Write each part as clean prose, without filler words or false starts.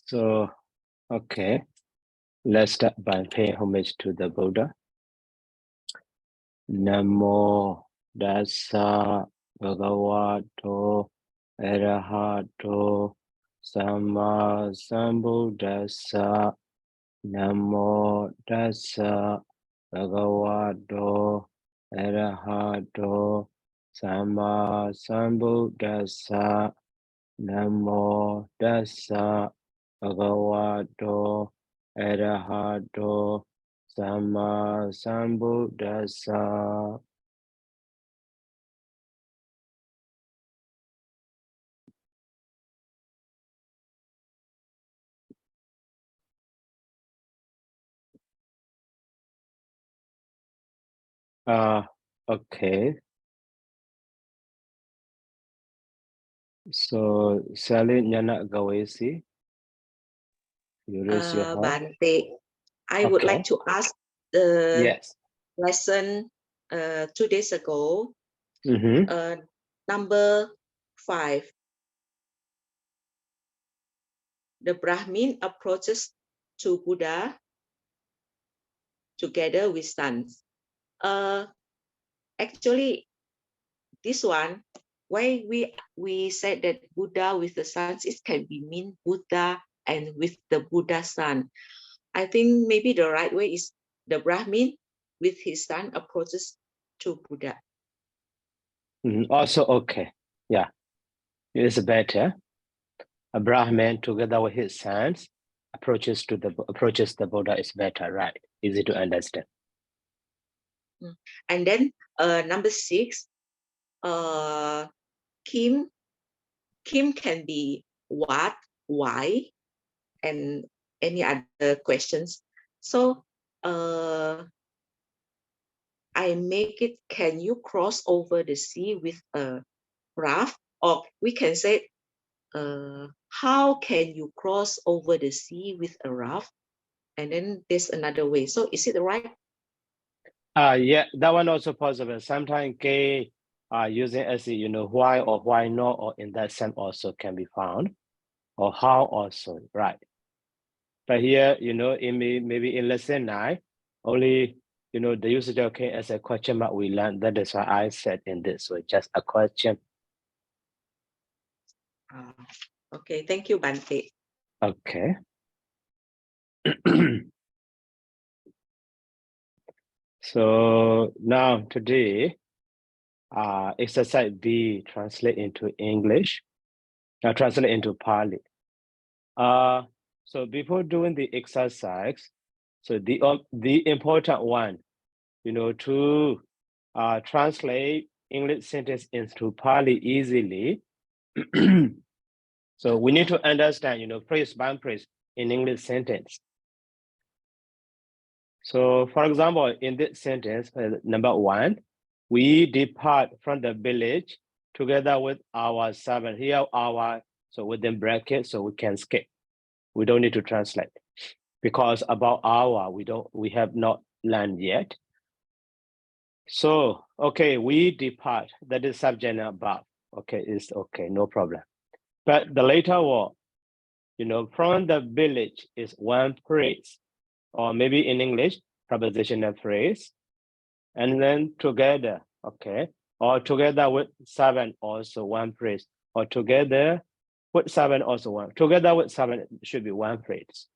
So, okay, let's start by paying homage to the Buddha. Namo Dasa Bhagavato Arahato Sama Sambuddhassa. Namo Dasa Bhagavato Arahato Sama Sambuddhassa. Namo Dasa Bhagavato Arahato Sama Sambuddhassa. Okay. So, Sally Nyana Gawesi, you raise your hand. Bante, I would like to ask the Yes. lesson 2 days ago, Mm-hmm. number 5. The Brahmin approaches to Buddha together with sons. Actually, this one, why we said that Buddha with the sons, it can be mean Buddha and with the Buddha son. I think maybe the right way is the Brahmin with his son approaches to Buddha. Also, okay. Yeah, it's better. A Brahman together with his sons approaches the Buddha is better, right? Easy to understand. And then number 6, Kim can be what, why, and any other questions. So I make it, can you cross over the sea with a raft? Or we can say, how can you cross over the sea with a raft? And then there's another way. So is it right? Yeah, that one also possible. Sometimes K using as why or why not, or in that sense also can be found, or how also, right? But here, in maybe in lesson 9, only the usage of K as a question mark we learned. That is why I said in this way, just a question. Okay, thank you, Bante. Okay. So now today, exercise B translate into English, translate into Pali. So before doing the exercise, so the important one, to translate English sentence into Pali easily. So we need to understand, phrase by phrase in English sentence. So for example, in this sentence, number 1, we depart from the village together with our servant. Here our, so within brackets, so we can skip. We don't need to translate because about our, we have not learned yet. So, okay, we depart, that is subject above. Okay, it's okay, no problem. But the later word, from the village is one phrase, or maybe in English, prepositional phrase, and then together, okay, or together with servant also one phrase, or together with servant also one. Together with servant should be one phrase.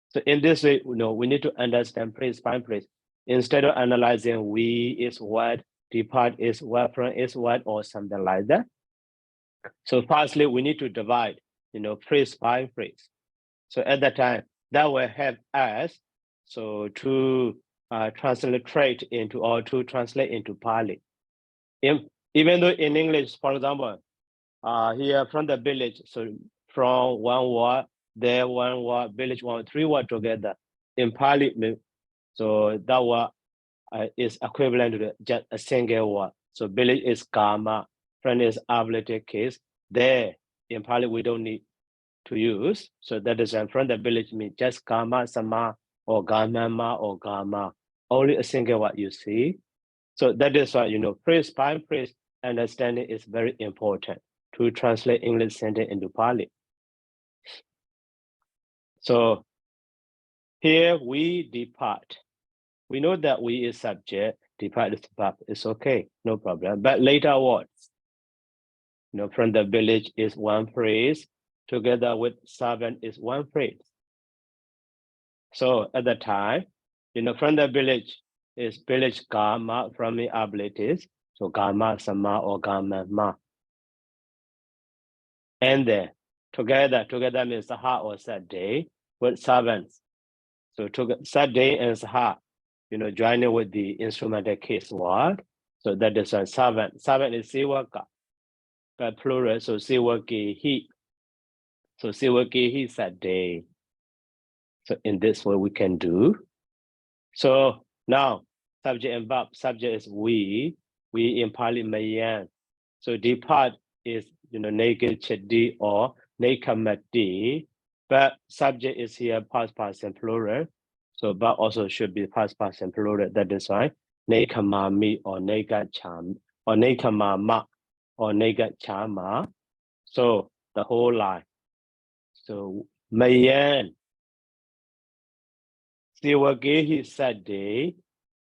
So in this way, we need to understand phrase by phrase. Instead of analyzing we is what, depart is what, from is what, or something like that. So firstly, we need to divide, phrase by phrase. So at that time, that will help us so to translate into Pali. Even though in English, for example, here from the village, so from one word, there one word, village one, 3 words together. In Pali, so that word is equivalent to just a single word. So village is Kama, from this ablative case, there in Pali we don't need to use. So that is from the village means just Gama, Sama, or Gamama, or Gama. Only a single word you see. So that is why, phrase by phrase understanding is very important to translate English sentence into Pali. So here we depart. We know that we is subject, depart is verb. It's okay, no problem. But later words, from the village is one phrase, together with servant is one phrase. So at the time, from the village is village Gama from the abilities. So Gama Sama or Gama Ma. And then together means Saha or Saturday with servants. So Saturday and Saha, joining with the instrumental case word. So that is a servant. Servant is Siwaka, but plural, so Siwaki he. So Siwaki he Saturday. So in this way we can do. So now subject and verb. Subject is we in Pali Mayan. So depart is naked chedi or nakamati, but subject is here past and plural. So but also should be past and plural. That is why nakamami or negacham or nakamama or negachama. So the whole line. So Mayan Siwagehi Sade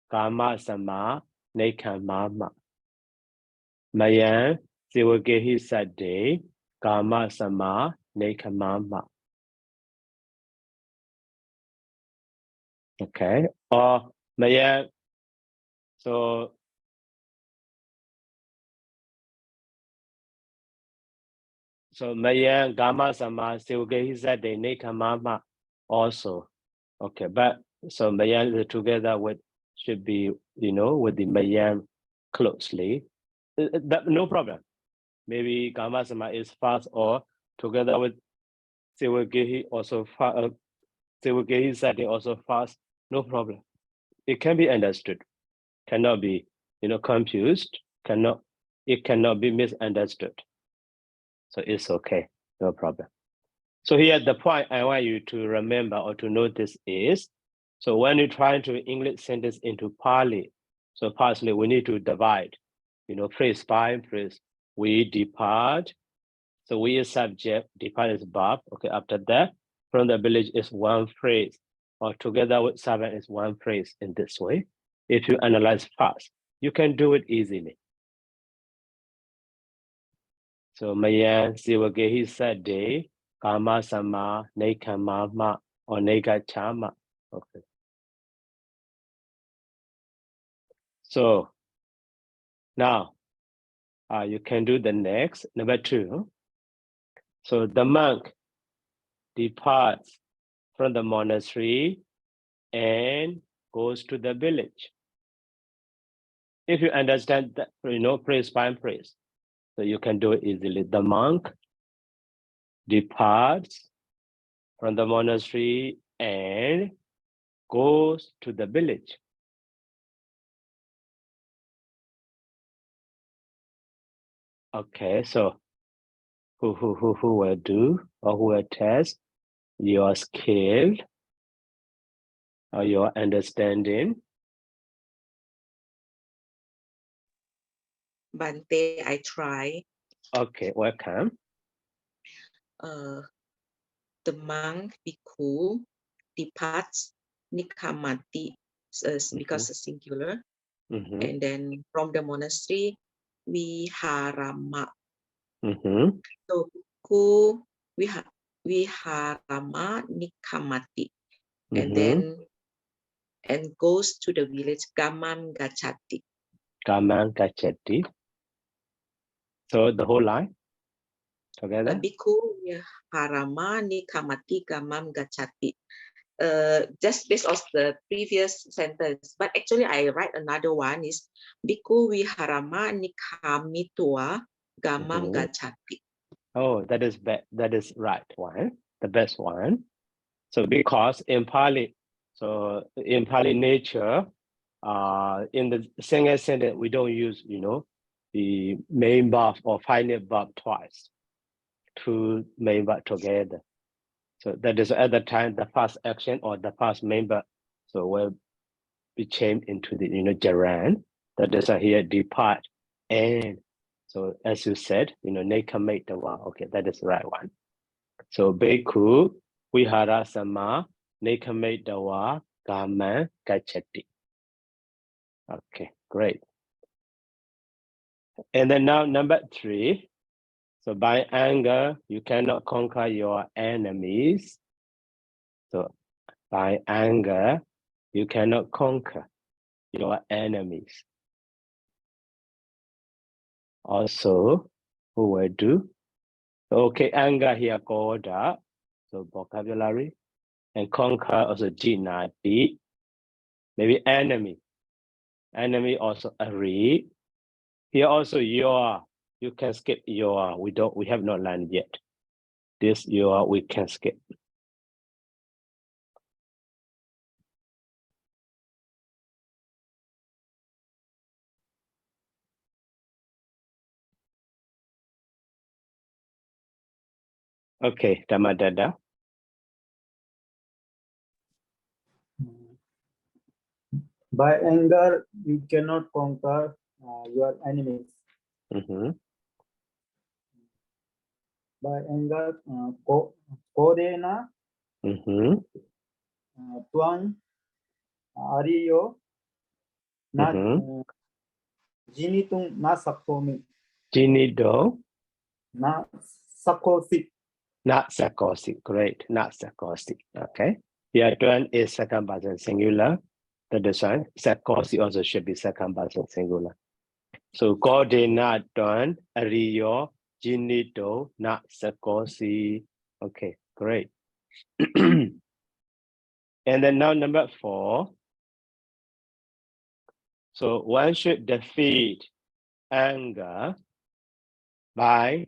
Kama Sama Nekamama. Mayan Siwagehi Sade Kama Sama Nekamama. Okay. Or Mayan. So Mayan Gama Sama Siwagehi Sade Nekamama also. Okay, but so Mayan together with should be, with the Mayan closely. But no problem. Maybe Gama Sama is fast or together with Siwagehi also fast. Siwagehi setting also fast. No problem. It can be understood. Cannot be, confused. It cannot be misunderstood. So it's okay. No problem. So here the point I want you to remember or to notice is, so when you try to English sentence into Pali, so partially we need to divide, phrase by phrase. We depart. So we is subject, depart is verb. Okay, after that, from the village is one phrase, or together with servant is one phrase in this way. If you analyze fast, you can do it easily. So Mayan Siwagehi Sade, Kama Sama, Nekama Ma, or Nega Chama. Okay. So now you can do the next, number 2. So the monk departs from the monastery and goes to the village. If you understand that, phrase by phrase, so you can do it easily. The monk departs from the monastery and goes to the village. Okay, so who will do or who will test your skill or your understanding? Bante, I try. Okay, welcome. The monk bhikkhu departs nikamati because it's singular. And then from the monastery, viharama. So bhikkhu viharama nikamati. And then goes to the village Gamam Gachati. Gamam Gachati. So the whole line together. Bhikkhu viharama nikamati Gamam Gachati. Just based on the previous sentence, but actually I write another one is Bhikkhu viharama nikamitua Gamam Gachati. Oh, that is right one, the best one. So because in Pali nature, in the single sentence we don't use the main verb or final verb twice, two main verb together. So that is at the time the first action or the first main verb. So will be changed into the gerund. That is here depart and. So as you said, Neka made the one. Okay, that is the right one. So Bhikkhu Vihara Sama Neka made the one Gaman Gachati. Okay, great. And then now number 3. So by anger, you cannot conquer your enemies. So by anger, you cannot conquer your enemies. Also, who will do? Okay, anger here called up. So vocabulary. And conquer also Jina beat. Maybe enemy. Enemy also agree. Here also your. You can skip your. We have not learned yet. This your we can skip. Okay, Damadada. By anger, you cannot conquer your enemies. By anger, Kodena, Tuan, Ariyo, na Jinitung na Sakomi. Jinido. Na Sakosi. Not Sakosi. Great. Not Sakosi. Okay. Here, Tuan is second person singular. The design. Sakosi also should be second person singular. So Kodena Tuan, Ariyo, Jinido, not Sakosi. Okay, great. And then now number 4. So one should defeat anger by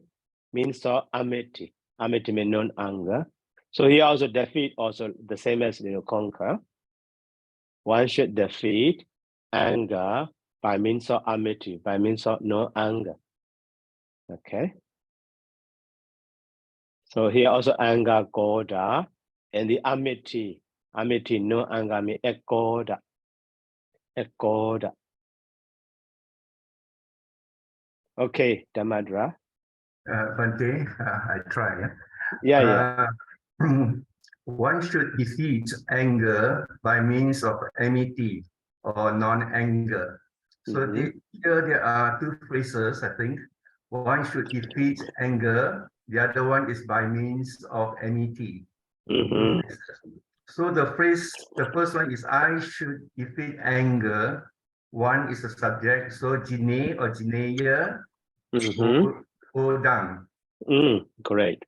means of amity. Amity means non-anger. So here also defeat also the same as conquer. One should defeat anger by means of amity, by means of non-anger. Okay. So here also anger goda and the amity no anger means ekoda. Ekoda. Okay, Damadra. Bante, I try. Yeah. One should defeat anger by means of amity or non-anger. So here there are 2 phrases, I think. One should defeat anger. The other one is by means of amity. So the first one is I should defeat anger. One is the subject. So Jine or Jineya go down. Great.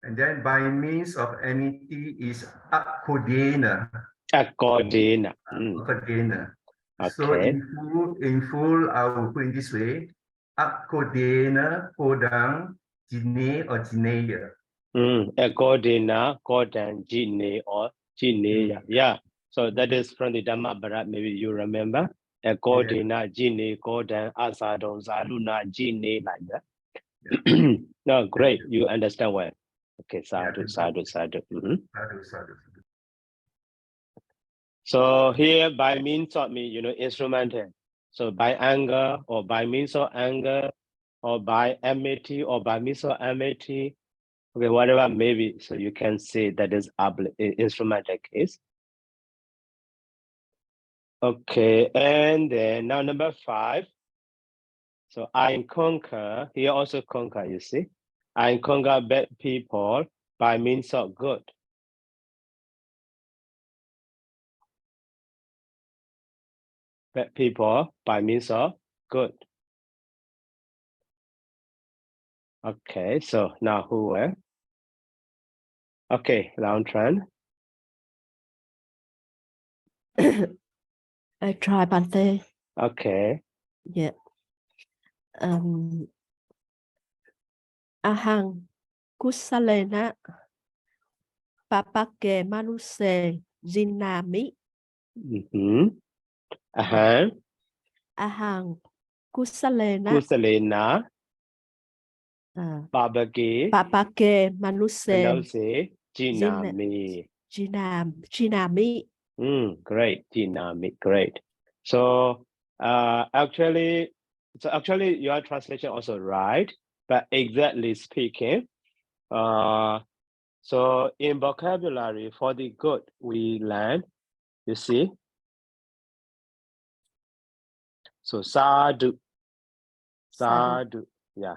And then by means of amity is Akkodena. Akkodena. Akkodena. Okay. So in full, I will put in this way. Akkodena, Kodang, Jine or Jineya. Akkodena, Kodang, Jine or Jineya. Yeah. So that is from the Dhamma Bharat. Maybe you remember. Akkodena, Jine, Kodang, Asadon, Saduna, Jine, like that. Yeah. No, great. You understand well. Okay, sadhu. Sadhu. So here by means of instrumental. So by anger or by means of anger or by amity or by means of amity. Okay, whatever maybe. So you can see that is instrumental case. Okay, and then now number 5. So I conquer, here also conquer, you see. I conquer bad people by means of good. Bad people by means of good. Okay, so now who will? Okay, Lao Tran. I try Bante. Okay. Yeah. Ahang Kusalena Papake Manuse Jinami. Ahang. Ahang Kusalena. Kusalena, À, Babage, Papake Manuse. Manose, Jinami. Jinami. Great, Jinami, great. So actually your translation also right, but exactly speaking, so in vocabulary for the good we learn, you see. So sadhu, yeah.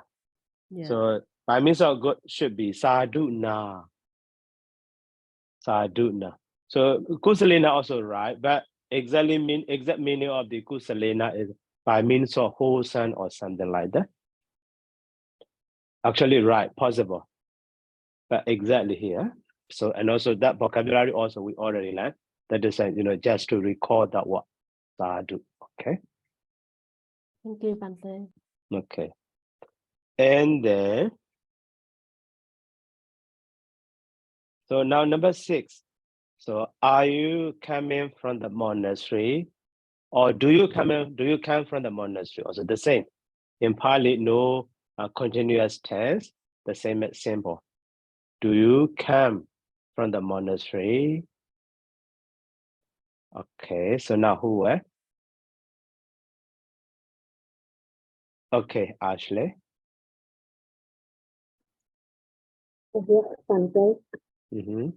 Yeah. So by means of good should be sadhuna. Sadhuna. So kusalena also right, but exact meaning of the kusalena is by means of wholesome or something like that. Actually right, possible. But exactly here. So and also that vocabulary also we already learned. That is just to record that word. Sadhu. Okay. Thank you, Bante. Okay. And then so now number 6. So are you coming from the monastery? Or do you come from the monastery? Also the same. In Pali, no continuous tense, the same as simple. Do you come from the monastery? Okay, so now who? Okay, Ashley. Yes, Bante. Mm-hmm.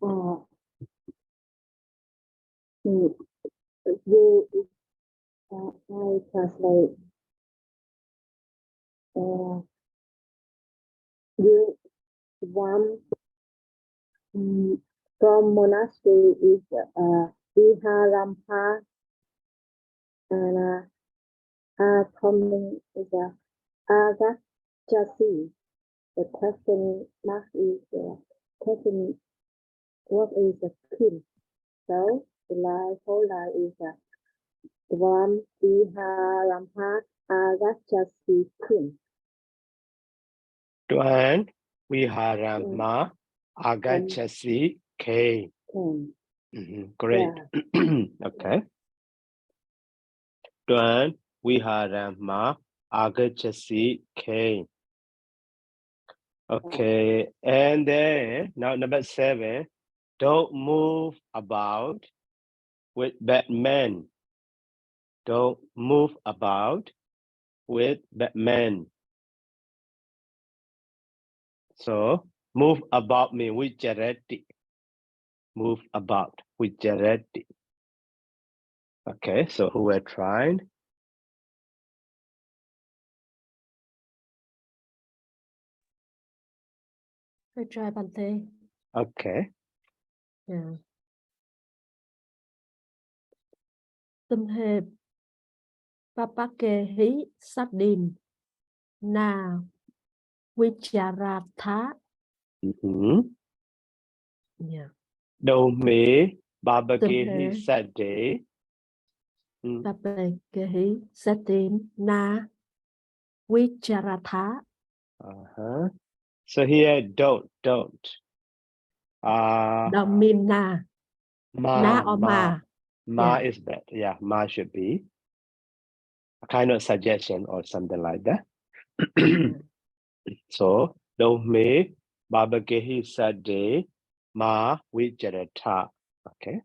You, I translate. You one from monastery is Viharampa, and coming is Agachasi. The question mark is question. What is the kin? So the whole line is Dvam Viharampa Agachasi kin. Tuan Viharama Agachasi K. Great. Yeah. Okay. Tuan Viharama Agachasi K. Okay, and then now number 7, don't move about with bad men. Don't move about with bad men. So move about means with jarati. Move about with jarati. Okay, so who are trying? I try, Bante. Okay. Yeah. Tâm hệ Papake hí sát đình na Vicharatha. Yeah. Đâu me Tâm babagehi hệ sade. Papake hí sát đình na Vicharatha. So here don't. Don't mean na. Na or ma. Ma Yeah. is bad. Yeah, ma should be a kind of suggestion or something like that. So don't me babagehi sade ma vijarata. Okay.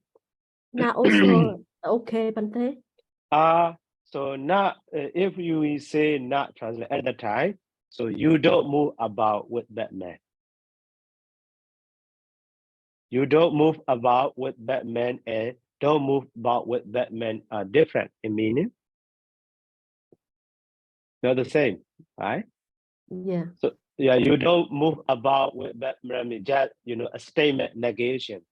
Na also okay, Bante. So not if you say not translate at the time, so you don't move about with Batman. You don't move about with Batman and don't move about with Batman are different in meaning. Not the same, right? Yeah. So yeah, you don't move about with Batman, just a statement negation.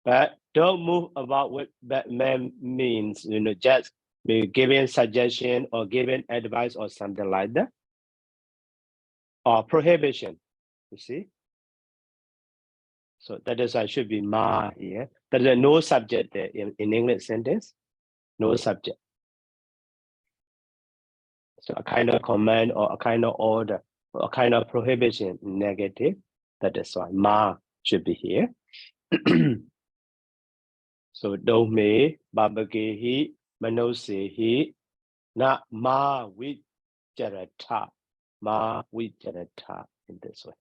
But don't move about with Batman means just giving suggestion or giving advice or something like that. Or prohibition, you see. So that is I should be ma here. There is no subject there in English sentence. No subject. So a kind of command or a kind of order or a kind of prohibition negative. That is why ma should be here. So do me babagehi manosehi na ma with Jarata. Ma Vijarata in this way.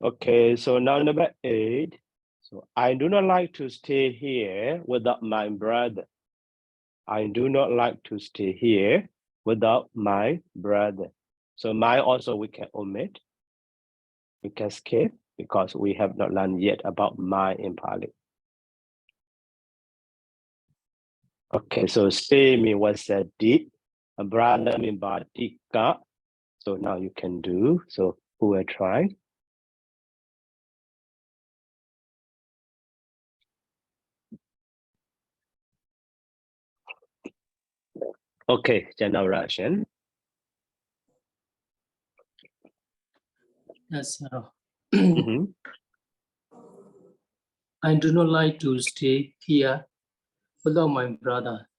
Okay, so now number 8. So I do not like to stay here without my brother. I do not like to stay here without my brother. So my also we can omit. We can skip because we have not learned yet about my in Pali. Okay, so stay mean was a did, a brother mean badika. So now you can do. So who will try? Okay, general Russian. Yes, Mhm. I do not like to stay here without my brother.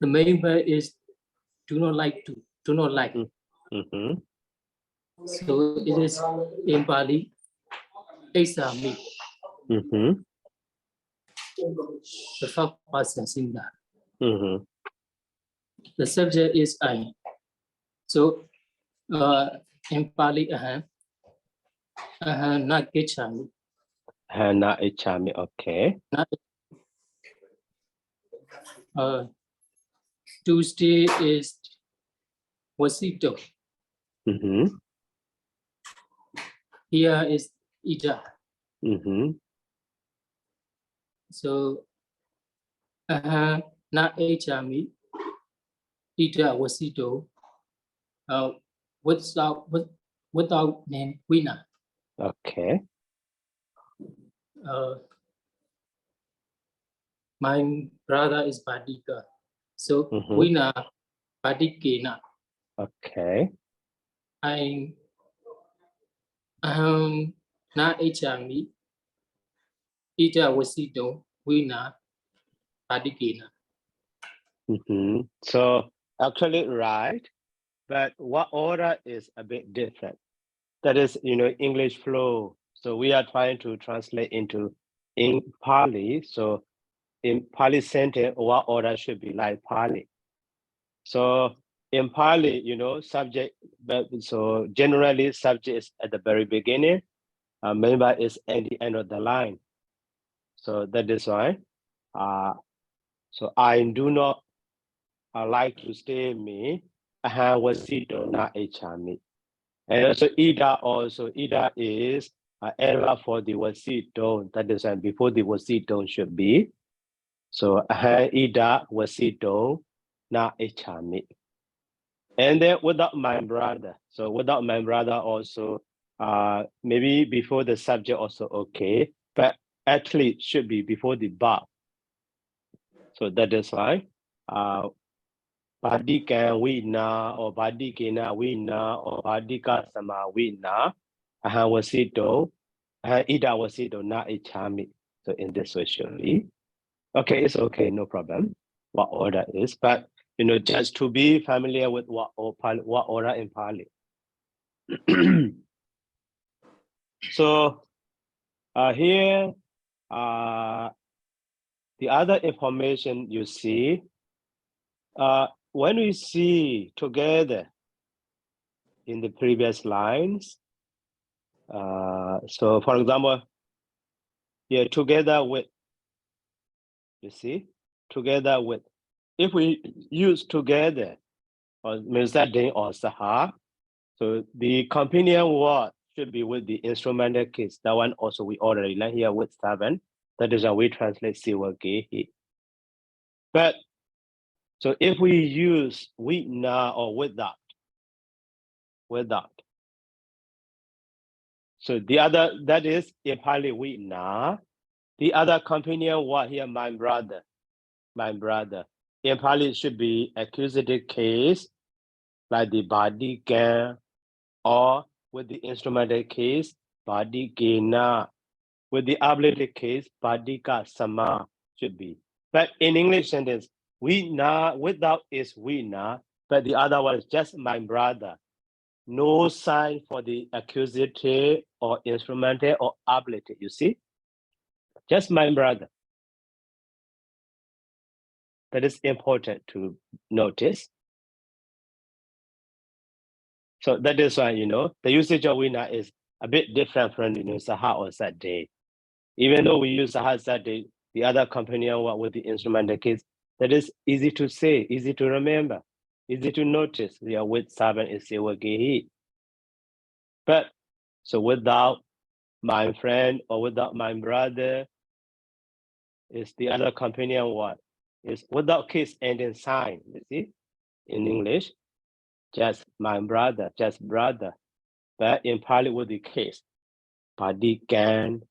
The main word is do not like to, do not like. Mhm. So it is in Pali, Esami, Mhm. the first person singular. Mhm. The subject is I. So in Pali, not Gichami. Hana Ichami. Okay. Tuesday is Wasito. Mhm. Here is Ida. Mhm. So not Echami, Ida Wasito. Without name winner. Okay. My brother is Badika. So Mhm. winner Badikina. Okay. I na Echami, Ida Wasito, winner Badikina. Mhm. So actually right, but what order is a bit different. That is, English flow. So we are trying to translate into in Pali. So in Pali sentence, what order should be like Pali. So in Pali, subject, so generally subject is at the very beginning, member is at the end of the line. So that is why, so I do not like to stay me, wasito na echami. And also Ida is error for the wasito. That is before the wasito should be. So Ida wasito na echami. And then without my brother. So without my brother also, maybe before the subject also okay, but actually it should be before the verb. So that is why Badika wina or Badikina wina or Badika sama wina wasito ida wasito na ichami. So in this way should be. Okay, it's okay, no problem. What order is, but just to be familiar with what order in Pali. So here, the other information you see, when we see together in the previous lines, so for example, here together with, you see, together with, if we use together, or Mirzadin or Sahar, so the companion word should be with the instrumental case. That one also we already learned here with 7. That is how we translate siwage. But so if we use with na or without, so the other, that is Pali with na. The other companion word here, my brother. In Pali should be accusative case, like the body can, or with the instrumental case, body gena. With the ablative case, badika sama should be. But in English sentence, we na without is we na, but the other one is just my brother. No sign for the accusative or instrumental or ablative, you see? Just my brother. That is important to notice. So that is why, the usage of winner is a bit different from, Saha or Saturday. Even though we use Saha Saturday, the other companion one with the instrumental case, that is easy to say, easy to remember, easy to notice. We are with servant is Sewagehi. But so without my friend or without my brother, is the other companion what? Is without case ending sign, you see, in English, just my brother, just brother. But in Pali with the case, Padikan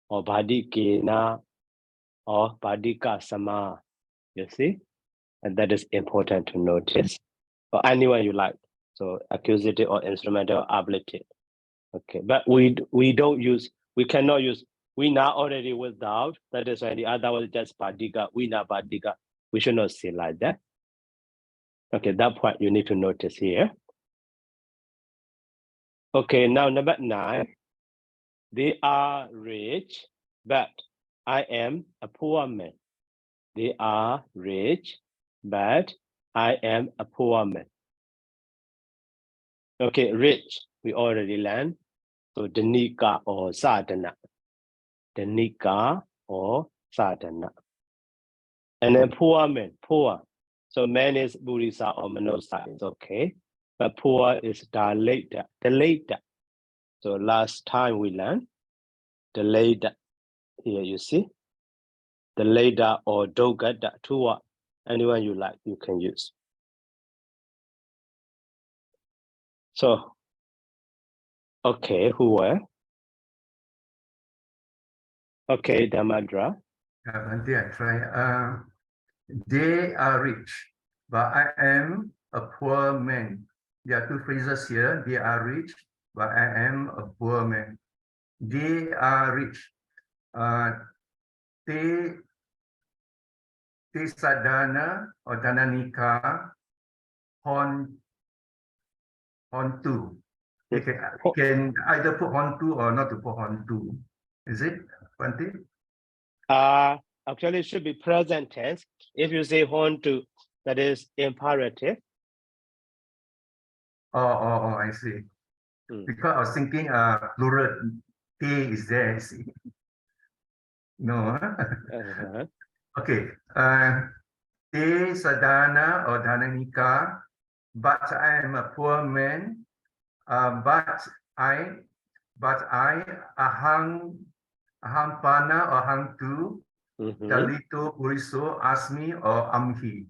or Padikena or Padika Sama, you see? And that is important to notice. Or anyone you like. So accusative or instrumental or ablative. Okay, but we cannot use we now already without. That is why the other was just Padika, we now Padika. We should not say like that. Okay, that point you need to notice here. Okay, now number 9. They are rich, but I am a poor man. They are rich, but I am a poor man. Okay, rich, we already learned. So Danika or Sadhana. Danika or Sadhana. And then poor man, poor. So man is Burisa or Manosa, it's okay. But poor is Daleta, Daleta. So last time we learned Daleta. Here you see. Daleta or Dogata, Tua. Anyone you like, you can use. So, okay, who were? Okay, Damadra. Until I try. They are rich, but I am a poor man. There are 2 phrases here. They are rich, but I am a poor man. They are rich. Te sadana or dananika hontu. You can either put hontu or not to put hontu. Is it, Bante? Actually, it should be present tense. If you say hontu, that is imperative. Oh, I see. Because I was thinking plural te is there, see. No. Okay. Te sadana or dananika, but I am a poor man. But I ahang pana or hang tu dalito puriso asmi or amhi.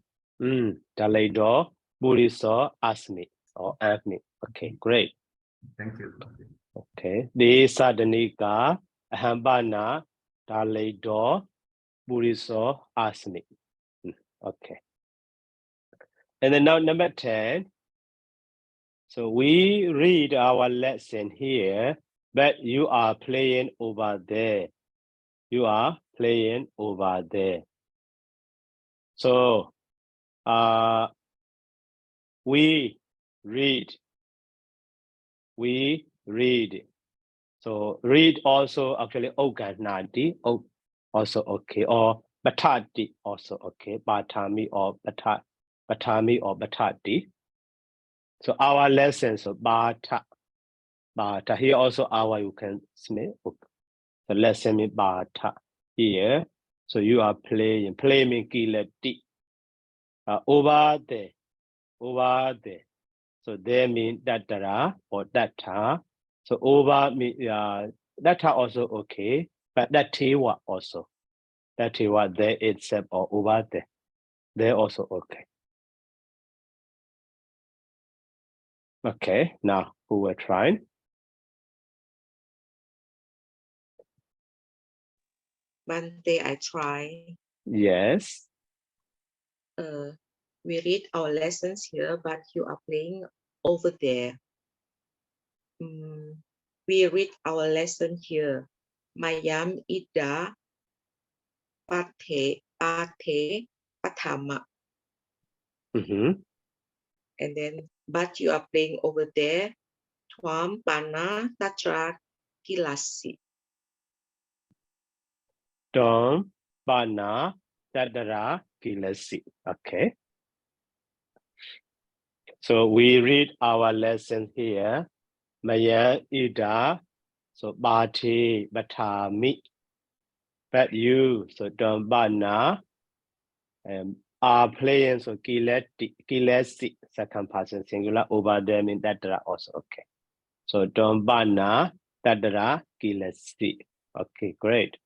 Dalito puriso asmi or amhi. Okay, great. Thank you. Okay. The sadanika ahambana dalito puriso asmi. Okay. And then now number 10. So we read our lesson here, but you are playing over there. You are playing over there. So we read. We read. So read also actually oganati, also okay, or batati also okay, batami or batami or batati. So our lessons of bata. Here also our you can smell. The lesson is bata here. So you are playing means kilati. Over there. So there means datara or data. So over means data also okay, but datiwa also. Datiwa there itself or over there. They're also okay. Okay, now who were trying? Bante, I try. Yes. We read our lessons here, but you are playing over there. We read our lesson here. Mayam ida pate patama. And then, but you are playing over there. Twam pana tatra kilasi. Tom bana dadara kilesi. Okay. So we read our lesson here. Maya ida. So bati batami. But you. So dombana. Are playing so kilesi second person singular over them in that also. Okay. So dombana tadra kilesi. Okay, great.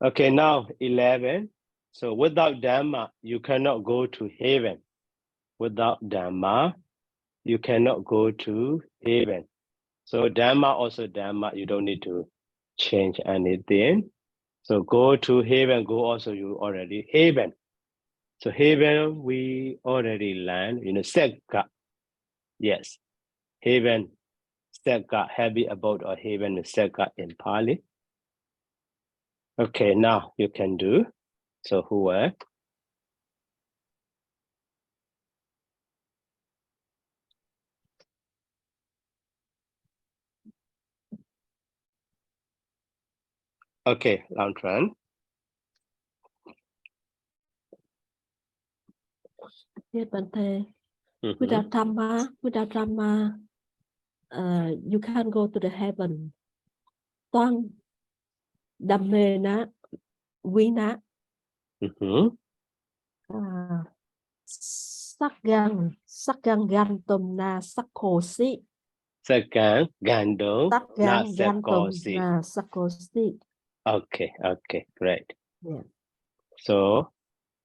Okay, now 11. So without Dhamma, you cannot go to heaven. Without Dhamma, you cannot go to heaven. So Dhamma, also Dhamma, you don't need to change anything. So go to heaven, go also you already heaven. So heaven, we already land, Sekka. Yes, heaven, Sekka, heavy about or heaven, Sekka in Pali. Okay, now you can do. So who were? Okay, Lantran. Yes, Bante. Mhm. Without Dhamma, you can't go to the heaven. Toan Dhammena Vina Mhm. Sắc gan gantum na sakkosi. Second, Gando, Sắc not gan gantum Sekosi. na sakkosi. Okay, great. Yeah. So,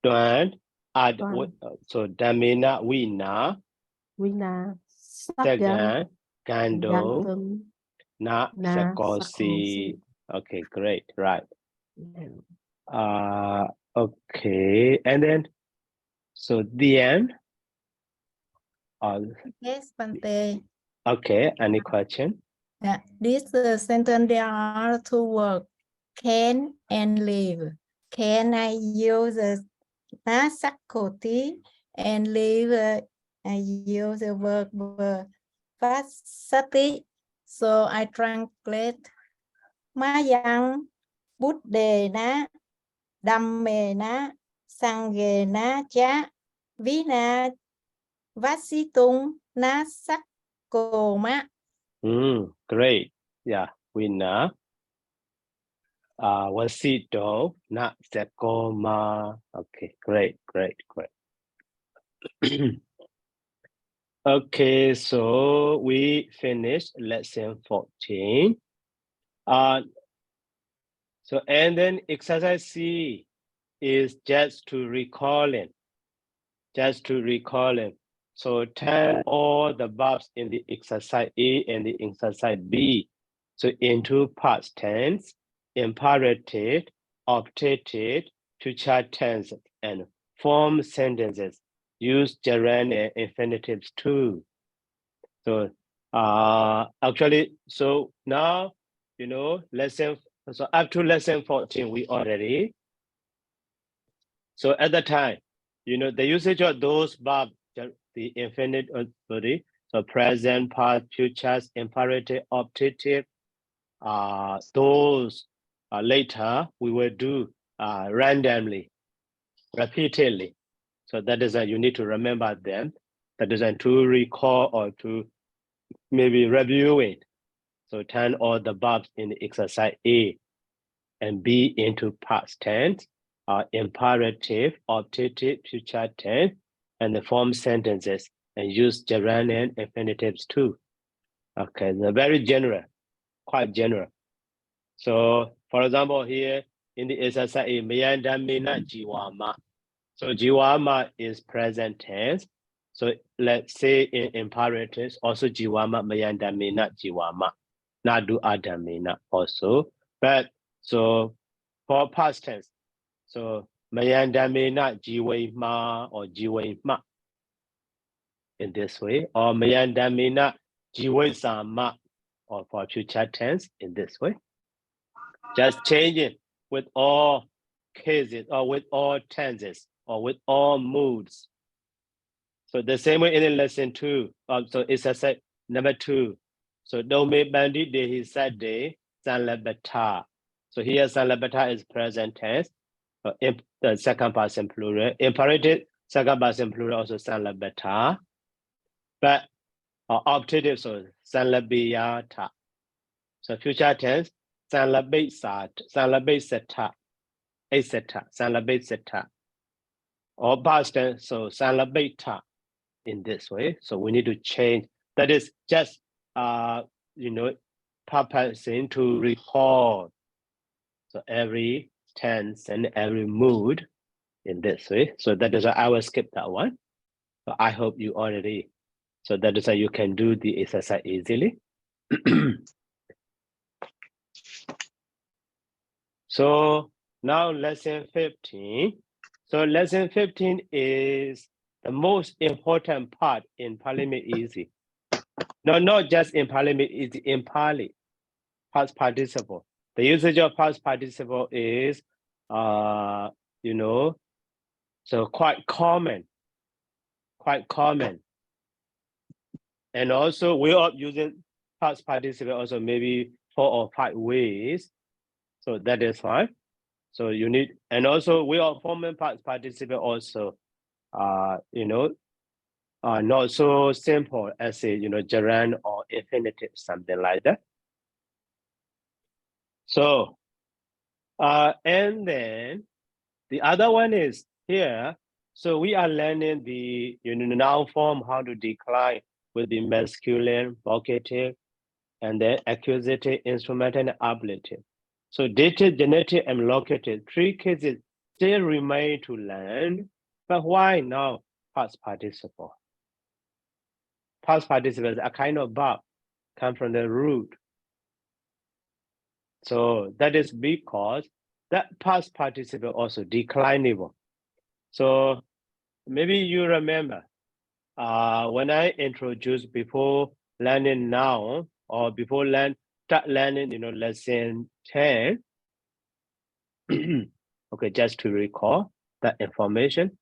Tuan, add, Toan so Damina, Wina, Vina sắc gan Second, Gando, gantum not na Sekosi. sakkosi. Okay, great, right. Yeah. Okay, and then, so the end. Yes, Bante. Okay, any question? This sentence there are two words, can and live. Can I use the sakoti and live? I use the verb fasati. So I translate Mayang Buddhe na Dhamme na Sanghe na cha Vina Vasitung na Sakoma. Great. Yeah, Wina. Wasito, not Sekoma. Okay, great. Okay, so we finished lesson 14. So and then exercise C is just to recalling. So turn all the verbs in the exercise A and the exercise B. So into past tense, imperative, optative, future tense, and form sentences. Use gerund and infinitives too. So actually, so now, so up to lesson 14, we already. So at the time, the usage of those verbs, the infinite, so present, past, future, imperative, optative, those later we will do randomly, repeatedly. So that is you need to remember them. That is to recall or to maybe review it. So turn all the verbs in the exercise A and B into past tense, imperative, optative, future tense, and the form sentences, and use gerund and infinitives too. Okay, they're very general, quite general. So, for example, here in the exercise A, Mayandamina Jiwama. So Jiwama is present tense. So let's say in imperatives, also Jiwama Mayandamina Jiwama. Nadu Adamina also. But so for past tense, so Mayandamina Jiwema or Jiwema in this way, or Mayandamina Jiwesama or for future tense in this way. Just change it with all cases or with all tenses or with all moods. So the same way in lesson 2. So it's a set number 2. So Dome Bandit de he said de Sanlabata. So here Sanlabeta is present tense. The second person plural. Imperative second person plural also Sanlabeta. But optative so Sanlabiyata. So future tense Sanlabesat, Sanlabeseta, etc. Sanlabeseta. Or past tense so Sanlabeta in this way. So we need to change. That is just purposing to record. So every tense and every mood in this way. So that is why I will skip that one. So I hope you already. So that is how you can do the exercise easily. So now lesson 15. So lesson 15 is the most important part in Parliament Easy. No, not just in Parliament Easy, in Pali, past participle. The usage of past participle is, so quite common. And also we are using past participle also maybe 4 or 5 ways. So that is fine. So you need, and also we are forming past participle also, not so simple as a, gerund or infinitive, something like that. So, and then the other one is here. So we are learning the noun form, how to decline with the masculine, vocative, and then accusative, instrumental, and ablative. So dative, genitive, and locative, 3 cases still remain to learn. But why now past participle? Past participles are kind of verb, come from the root. So that is because that past participle also declinable. So maybe you remember when I introduced before learning noun or before start learning, lesson 10. Okay, just to recall that information.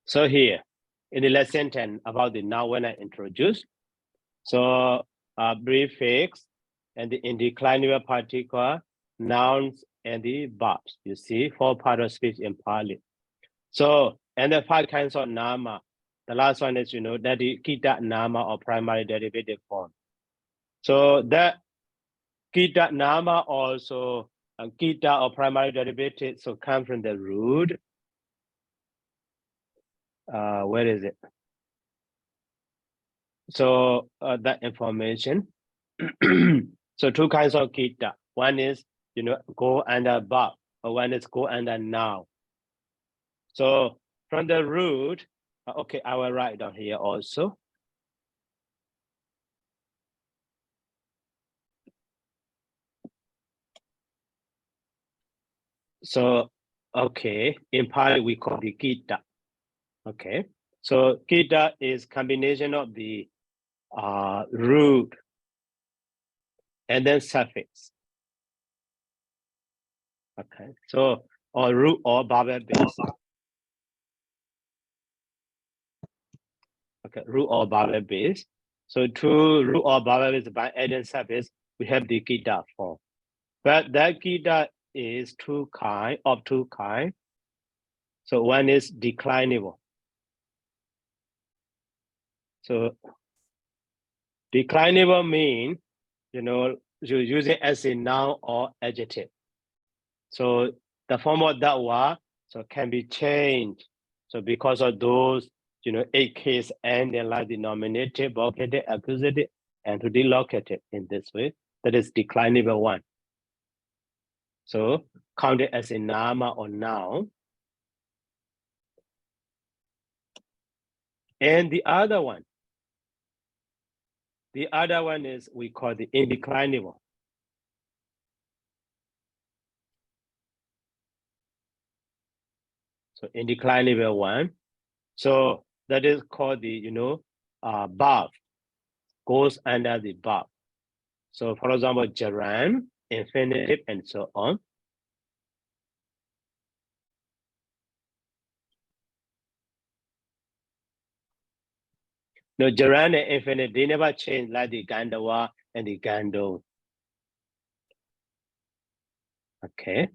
So here in the lesson 10 about the noun when I introduced. So prefix and the indeclinable particle, nouns and the verbs. You see 4 part of speech in Pali. So and the 5 kinds of nama. The last one is that the kita nama or primary derivative form. So that kita nama also kita or primary derivative so come from the root. Where is it? So that information. So 2 kinds of kita. One is go under verb, or one is go under noun. So from the root, okay, I will write down here also. So okay, in Pali we call the kita. Okay, so kita is combination of the root and then suffix. Okay, so or root or vowel base. Okay, root or vowel base. So to root or vowel base by adding suffix, we have the kita form. But that kita is two kinds. So one is declinable. So declinable mean, you use it as a noun or adjective. So the form of that word so can be changed. So because of those, a case ending like the nominative, vocative, accusative, and to the locative in this way. That is declinable one. So count it as a nama or noun. And the other one is we call the indeclinable. So indeclinable one. So that is called the, verb, goes under the verb. So for example, gerund, infinitive, and so on. No, gerund and infinitive, they never change like the gandawa and the gando. Okay.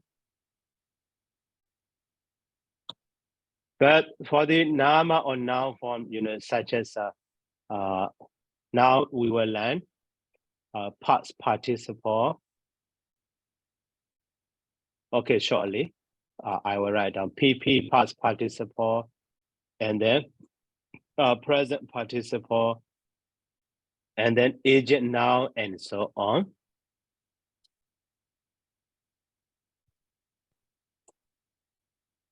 But for the nama or noun form, such as now we will learn past participle. Okay, shortly, I will write down PP past participle, and then present participle, and then agent noun, and so on.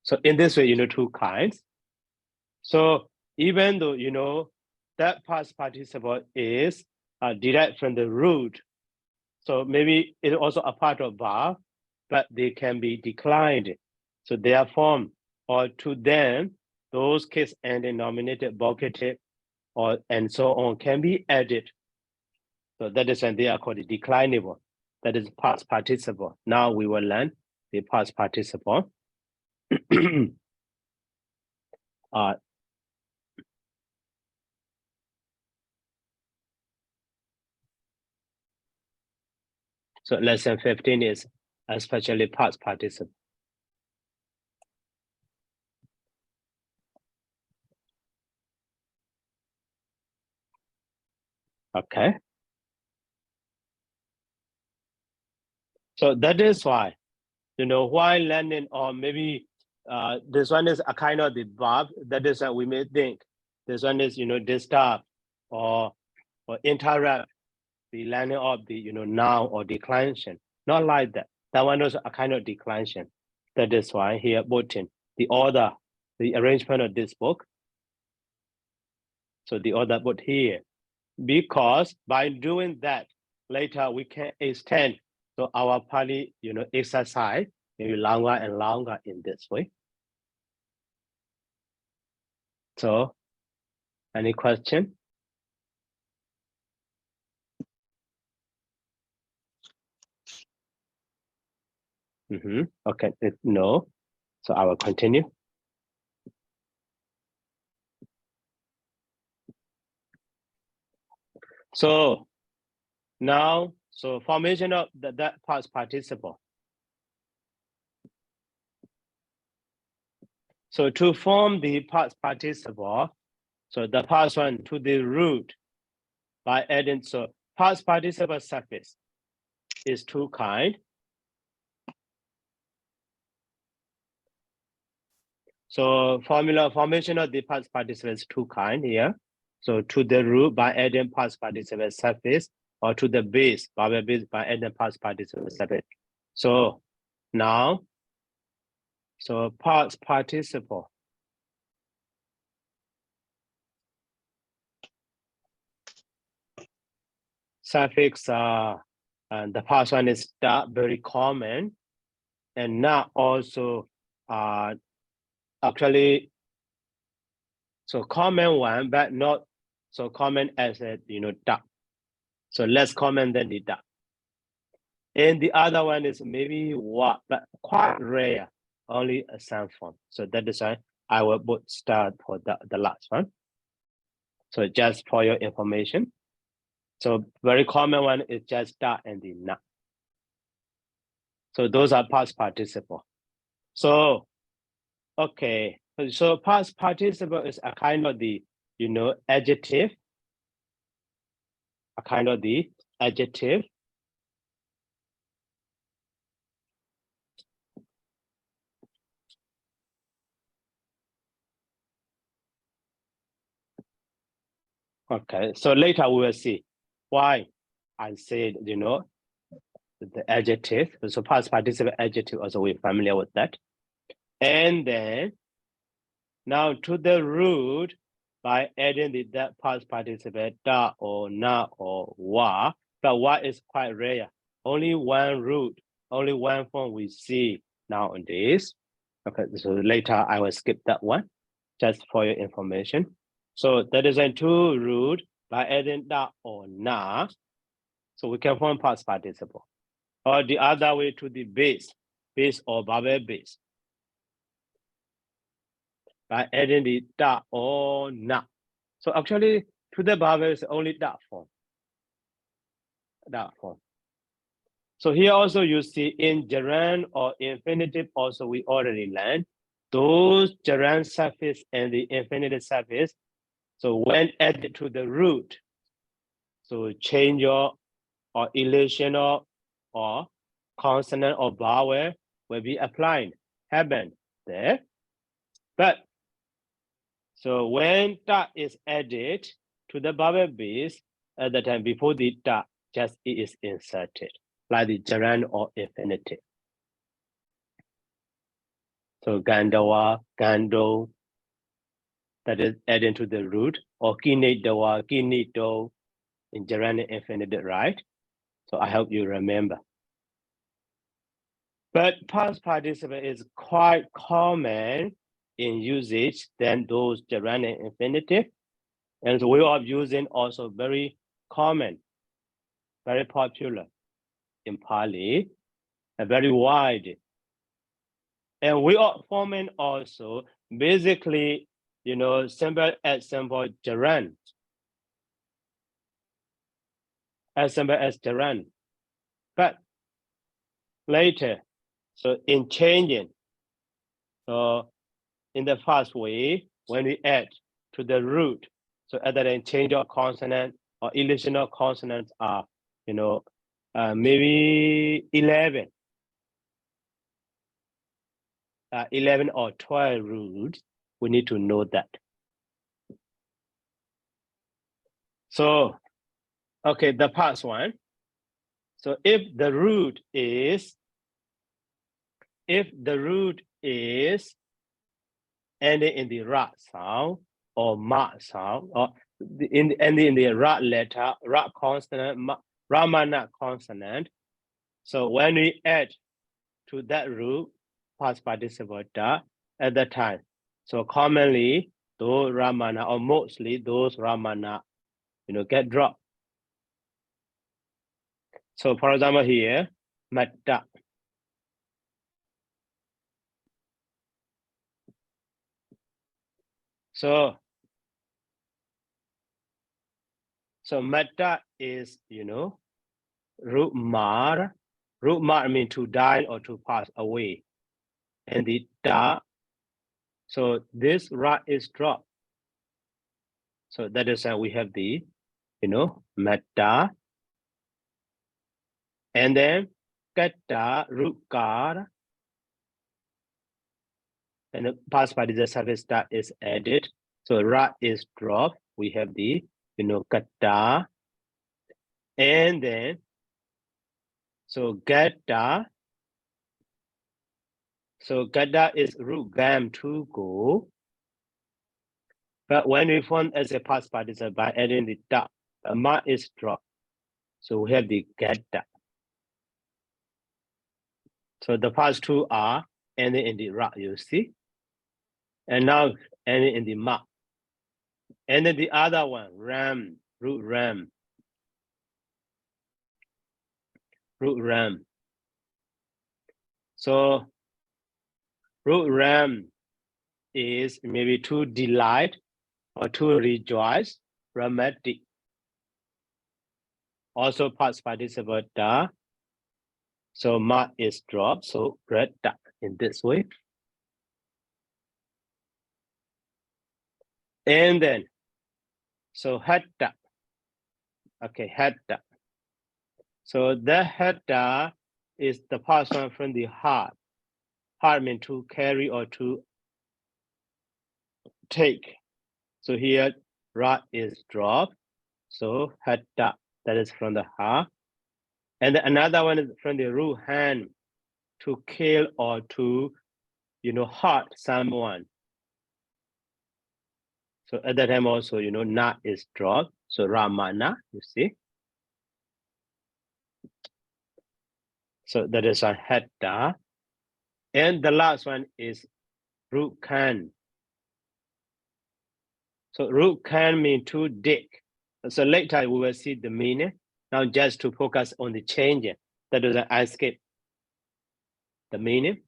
So in this way, two kinds. So even though, that past participle is derived from the root, so maybe it's also a part of verb, but they can be declined. So their form, or to them, those case ending nominative, vocative, and so on can be added. So that is when they are called the declinable. That is past participle. Now we will learn the past participle. So lesson 15 is especially past participle. Okay. So that is why, while learning, or maybe this one is a kind of the verb, that is what we may think. This one is, disturb or interrupt the learning of the, noun or declension. Not like that. That one is a kind of declension. That is why here, putting the order, the arrangement of this book. So the order put here, because by doing that, later we can extend so our Pali, exercise maybe longer and longer in this way. So, any question? Okay, no. So I will continue. So now, so formation of that past participle. So to form the past participle, so the past one to the root by adding, so past participle suffix is two kind. So formation of the past participle is two kind here. So to the root by adding past participle suffix, or to the base by adding past participle suffix. So now, so past participle. Suffix, and the past one is very common, and now also actually so common one, but not so common as a duck. So less common than the duck. And the other one is maybe what, but quite rare, only a sound form. So that is why I will put start for the last one. So just for your information. So very common one is just da and the na. So those are past participle. So, okay. So past participle is a kind of the, adjective. A kind of the adjective. Okay, so later we will see why I said, you know, the adjective. So past participle adjective, also we're familiar with that. And then now to the root by adding the that past participle da or na or wa, but wa is quite rare. Only one root, only one form we see nowadays. Okay, so later I will skip that one, just for your information. So that is a two root by adding da or na. So we can form past participle. Or the other way to the base or vowel base. By adding the da or na. So actually to the vowel is only that form. That form. So here also you see in gerund or infinitive also we already learned those gerund suffix and the infinitive suffix. So when added to the root, so change your or elisional or consonant or vowel will be applied, happen there. But so when da is added to the vowel base at the time before the da, just it is inserted, like the gerund or infinitive. So gandawa, gando, that is added to the root, or kinetawa, kinito, in gerund and infinitive, right? So I hope you remember. But past participle is quite common in usage than those gerund and infinitive. And the way of using also very common, very popular in Pali, and very wide. And we are forming also basically, you know, simple as simple gerund. As simple as gerund. But later, so in changing, so in the first way, when we add to the root, so other than change of consonant or elisional consonants are, you know, maybe 11 or 12 roots, we need to know that. So, okay, the past one. So if the root is ending in the ra sound or ma sound, or ending in the ra letter, ra consonant, ramana consonant. So when we add to that root past participle da at that time, so commonly those ramana or mostly those ramana, you know, get dropped. So for example here, matta. So matta is, you know, root mar. Root mar means to die or to pass away. And the da, so this ra is dropped. So that is how we have the, you know, matta. And then katta, root kar. And the past participle suffix da is added. So ra is dropped. We have the, you know, katta. And then, so gata. So gata is root gam to go. But when we form as a past participle by adding the da, the ma is dropped. So we have the gata. So the past two are ending in the ra, you see. And now ending in the ma. And then the other one, ram, root ram. Root ram. So root ram is maybe to delight or to rejoice, dramatic. Also past participle da. So ma is dropped, so red duck in this way. And then, so head duck. Okay, head duck. So the head duck is the person from the heart. Heart means to carry or to take. So here, ra is dropped. So hatta, that is from the ha. And then another one is from the root hand, to kill or to, hurt someone. So at that time also, na is dropped. So ramana, you see. So that is on hatta. And the last one is root can. So root can mean to dig. So later we will see the meaning. Now just to focus on the change, that is I skip the meaning.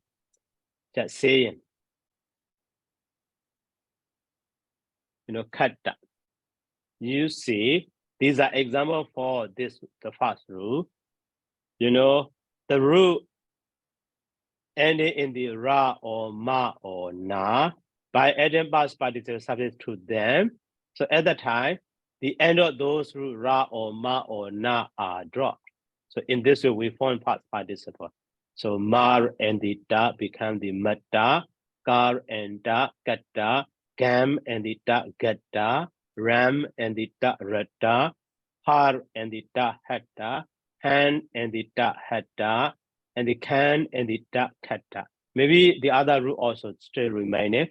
Just saying, katta. You see, these are examples for this, the first rule. The rule ending in the ra or ma or na, by adding past participle suffix to them. So at the time, the end of those rule ra or ma or na are dropped. So in this way, we form past participle. So mar and the da become the matta, kar and da katta, gam and the da gatta, ram and the da ratta, har and the da hatta, han and the da hatta, and the can and the da katta. Maybe the other rule also still remaining,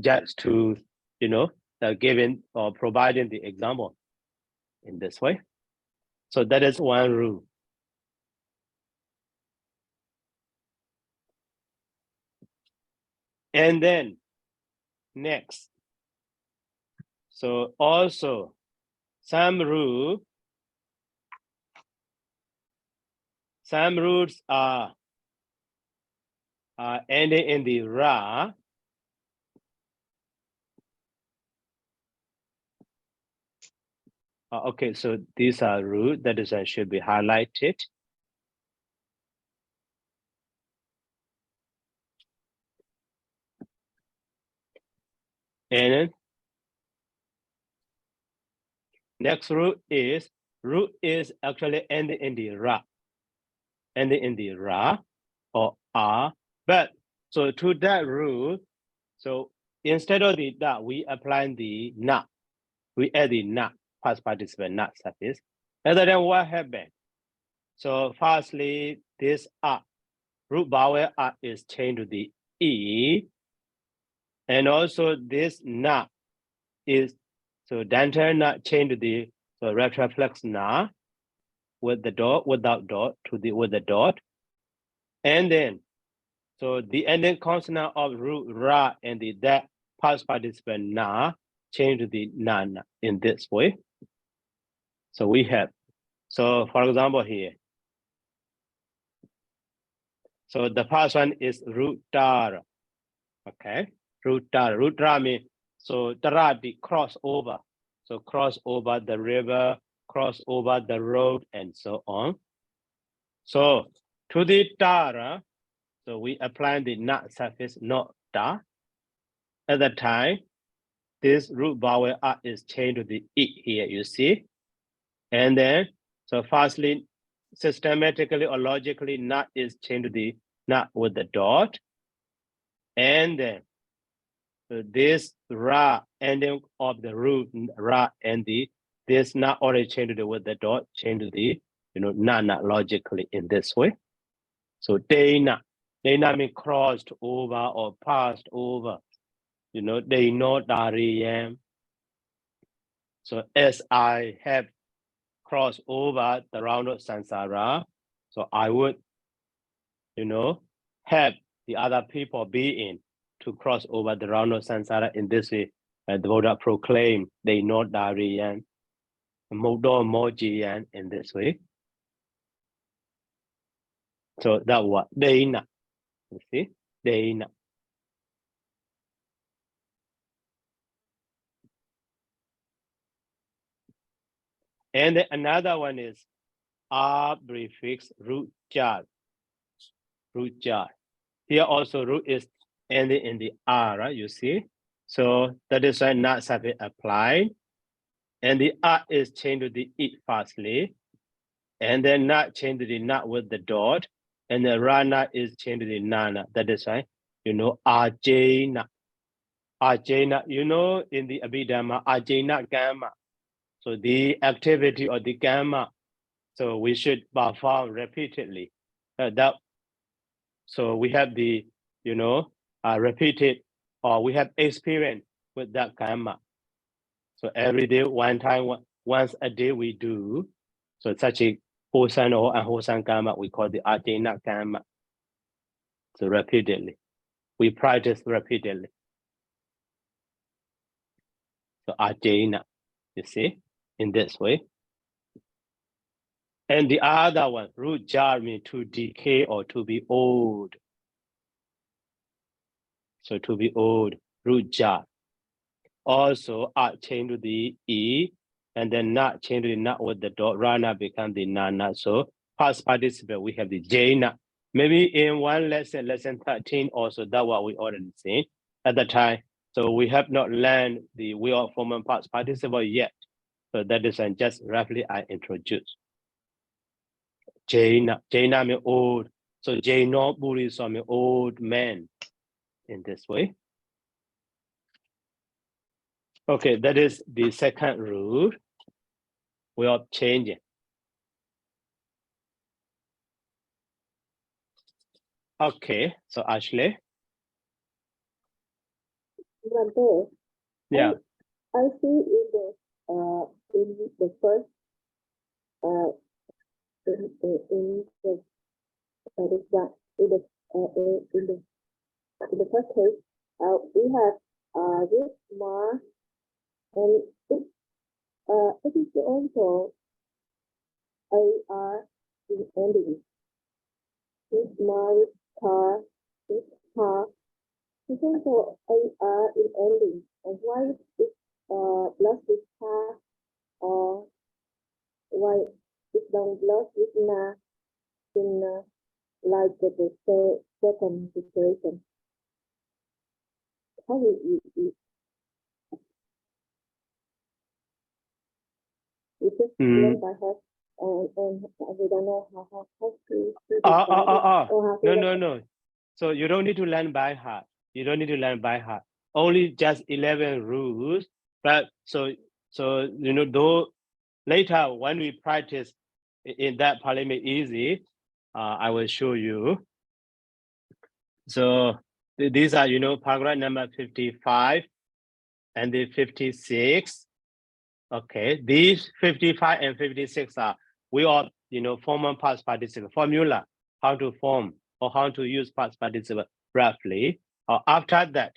just to, giving or providing the example in this way. So that is one rule. And then next, so also some rules are ending in the ra. Okay, so these are rules that is should be highlighted. And next rule is actually ending in the ra. Ending in the ra or a. But so to that rule, so instead of the da, we apply the na. We add the na, past participle na suffix. Other than what happened? So firstly, this a, root vowel a is changed to the e. And also this na is, so dental na changed to the retroflex na with the dot, without dot, to the with the dot. And then, so the ending consonant of root ra and the that past participle na change to the na in this way. So we have, so for example here, so the first one is rutar, okay? Rutar means, so tara the cross over. So cross over the river, cross over the road, and so on. So to the tara, so we apply the na suffix, not da. At the time, this root vowel a is changed to the e here, you see. And then, so firstly, systematically or logically, na is changed to the na with the dot. And then, so this ra ending of the root ra and the this na already changed with the dot, change to the na logically in this way. So dana means crossed over or passed over. They know dariyam. So as I have crossed over the round of samsara, so I would, help the other people being to cross over the round of samsara in this way. The Buddha proclaimed, they know dariyan, modo mojiyan in this way. So that was dana. You see, dana. And then another one is R prefix root jar. Root jar. Here also root is ending in the R, right? You see? So that is why not suffix applied. And the R is changed to the E firstly. And then not changed to the not with the dot. And the rana is changed to the nana. That is why, ajena. Ajena, in the Abhidhamma, ajena gamma. So the activity or the gamma, so we should perform repeatedly. So we have the, repeated, or we have experience with that gamma. So every day, once a day we do. So such a Hosan or Hosan gamma, we call the Ajna gamma. So repeatedly, we practice repeatedly. So Ajna, you see, in this way. And the other one, root jar means to decay or to be old. So to be old, root jar. Also, change to the E, and then not change to the not with the dot. Rana become the nana. So past participle, we have the Jaina. Maybe in one lesson, lesson 13, also that what we already seen at the time. So we have not learned the way of forming past participle yet. So that is just roughly I introduced. Jaina means old. So Jaina Buddhism means old man in this way. Okay, that is the second rule. We are changing. Okay, so Ashley. Bante, Yeah. I see in the first in the first case we have this more and it is also AR in ending. This more car, this car. It's also AR in ending. And why it plus this car or why it don't plus this na in like the second situation. How we just learn by heart and we don't know how to No. So you don't need to learn by heart. You don't need to learn by heart. Only just 11 rules. But so though later when we practice in that parliament easy, I will show you. So these are paragraph number 55 and the 56. Okay, these 55 and 56 are we are form and past participle formula, how to form or how to use past participle roughly or after that.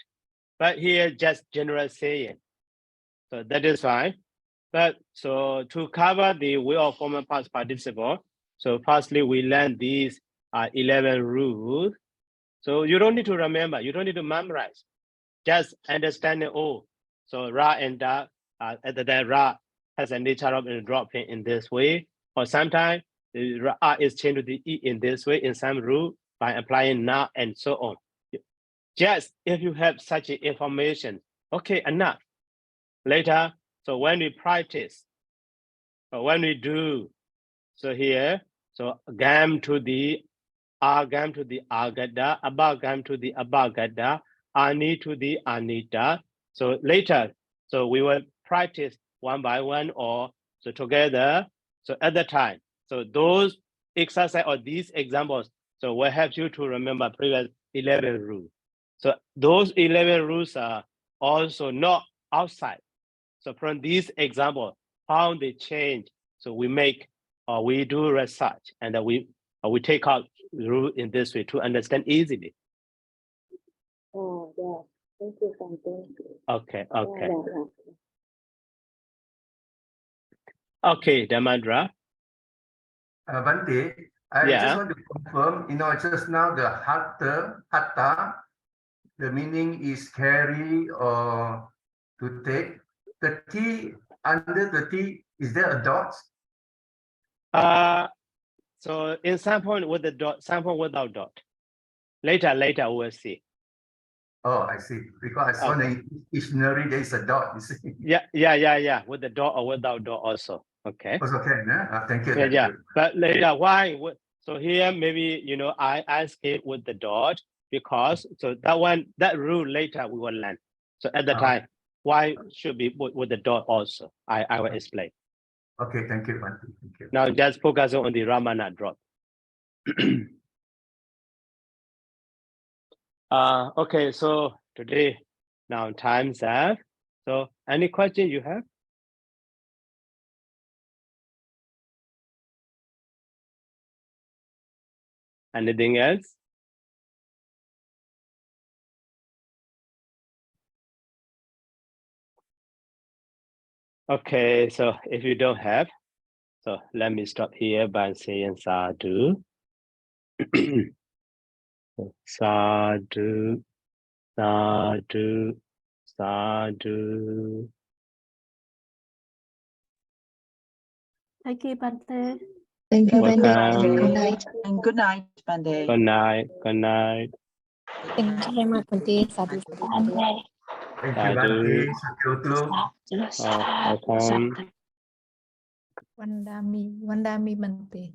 But here just general saying. So that is fine. But so to cover the way of form and past participle, so firstly we learn these 11 rules. So you don't need to remember, you don't need to memorize. Just understand it all. So ra and da at the ra has a nature of dropping in this way, or sometimes the ra is changed to the e in this way in some rule by applying na and so on. Just if you have such information, okay, enough. Later, so when we practice, or when we do, so here, so gam to the agam to the agada, abagam to the abagada, ani to the anita. So later, so we will practice one by one or so together. So at the time, so those exercise or these examples, so will help you to remember previous 11 rules. So those 11 rules are also not outside. So from this example, how they change. So we make or we do research and we take out rule in this way to understand easily. Oh yeah, thank you, Bante. Okay. Yeah. Okay, Damandra. Bante, I just want to confirm, just now the hatta, the meaning is carry or to take. The T, under the T, is there a dot? So in some point with the dot, some point without dot. Later we'll see. Oh, I see. Because I saw in dictionary there is a dot, you see. Yeah. With the dot or without dot also. Okay. It's okay, yeah? Thank you. Yeah. But later, why? So here maybe I ask it with the dot because so that rule later we will learn. So at the time, why should be with the dot also. I will explain. Okay, thank you, Bante. Thank you. Now just focus on the Ramana drop. Okay, so today now time's up. So any question you have? Anything else? Okay, so if you don't have, so let me stop here by saying sadhu. Sadhu, sadhu, sadhu. Thank you, Bante. Thank you, Welcome. Bante. Good night. And good night, Bante. Good night. Good night. Thank you very much, Bante. Sadhu, sadhu. Thank you, Bante. Sakyoto. Welcome. Wandami, Wandami Bante.